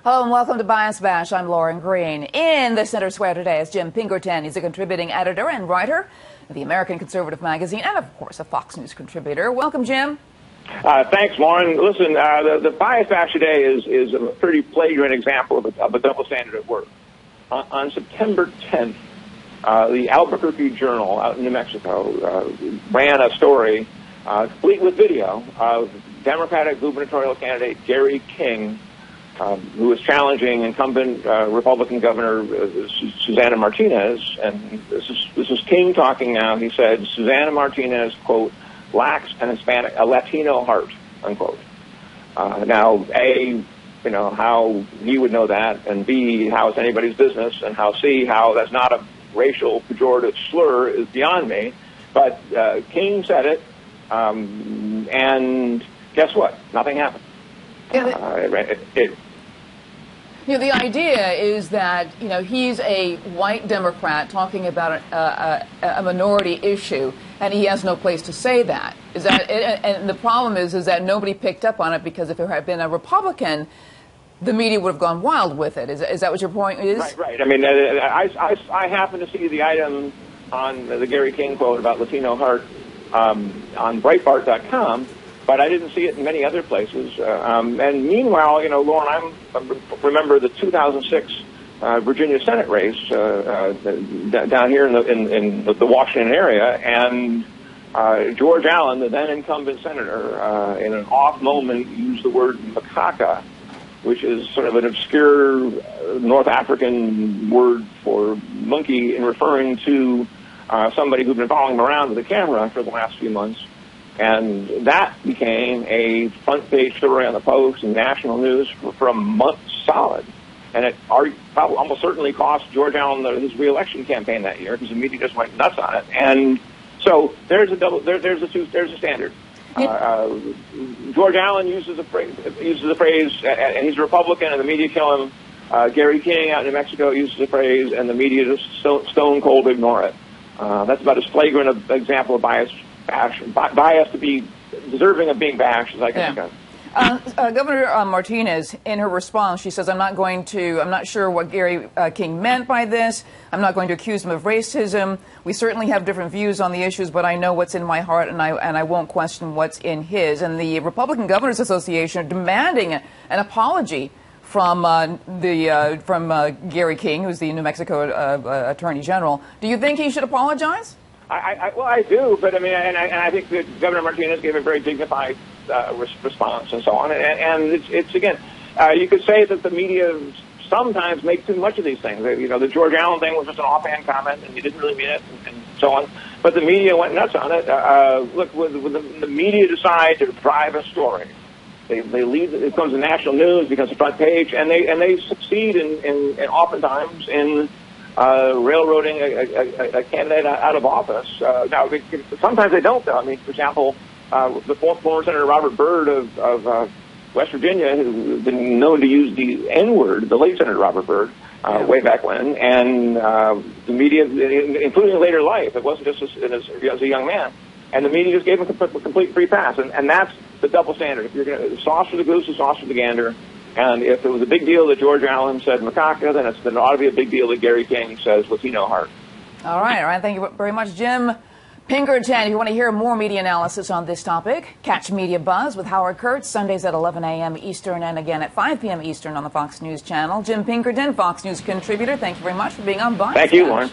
Hello and welcome to Bias Bash. I'm Lauren Green. In the center square today is Jim Pinkerton. He's a contributing editor and writer of the American Conservative magazine and, of course, a Fox News contributor. Welcome, Jim. Thanks, Lauren. Listen, the Bias Bash today is a pretty flagrant example of a double standard at work. On September 10th, the Albuquerque Journal out in New Mexico ran a story, complete with video, of Democratic gubernatorial candidate Gary King, who was challenging incumbent Republican Governor Susana Martinez. And this is King talking now. He said, Susana Martinez, quote, lacks a Latino heart, unquote. Now, A, how he would know that, and B, how it's anybody's business, and C, how that's not a racial pejorative slur is beyond me. But King said it, and guess what? Nothing happened. The idea is that, he's a white Democrat talking about a minority issue, and he has no place to say that. And the problem is that nobody picked up on it, because if there had been a Republican, the media would have gone wild with it. Is that what your point is? Right. I mean, I happen to see the item on the Gary King quote about Latino heart on Breitbart.com, but I didn't see it in many other places. And meanwhile, Lauren, I remember the 2006 Virginia Senate race down here in the Washington area, and George Allen, the then incumbent senator, in an off moment used the word macaca, which is sort of an obscure North African word for monkey, in referring to somebody who'd been following him around with a camera for the last few months. And that became a front-page story on the Post and national news for a month solid. And it almost certainly cost George Allen his re-election campaign that year, because the media just went nuts on it. And so there's a standard. George Allen uses the phrase, and he's a Republican, and the media kill him. Gary King out in New Mexico uses the phrase, and the media just stone cold ignore it. That's about as flagrant an example of bias to be deserving of being bashed as I can think of. Governor Martinez, in her response, she says, I'm not sure what Gary King meant by this. I'm not going to accuse him of racism. We certainly have different views on the issues, but I know what's in my heart, and I won't question what's in his. And the Republican Governors Association are demanding an apology from Gary King, who's the New Mexico Attorney General. Do you think he should apologize? Well, I do, but I think that Governor Martinez gave a very dignified response and so on. And it's again, you could say that the media sometimes make too much of these things. The George Allen thing was just an offhand comment, and he didn't really mean it, and so on. But the media went nuts on it. Look, when the media decide to drive a story, they lead. It becomes the national news, becomes the front page, and they succeed in oftentimes in railroading a candidate out of office. Now, sometimes they don't, though. I mean, for example, the former Senator Robert Byrd of West Virginia, who's been known to use the N-word, the late Senator Robert Byrd, way back when, and the media, including in later life, it wasn't just as a young man, and the media just gave him a complete free pass, and that's the double standard. If you're going to sauce for the goose, and sauce for the gander. And if it was a big deal that George Allen said macaca, then it ought to be a big deal that Gary King says Latino heart. All right. Thank you very much, Jim Pinkerton. If you want to hear more media analysis on this topic, catch Media Buzz with Howard Kurtz, Sundays at 11 a.m. Eastern and again at 5 p.m. Eastern on the Fox News channel. Jim Pinkerton, Fox News contributor, thank you very much for being on Bias. Thank you, Lauren.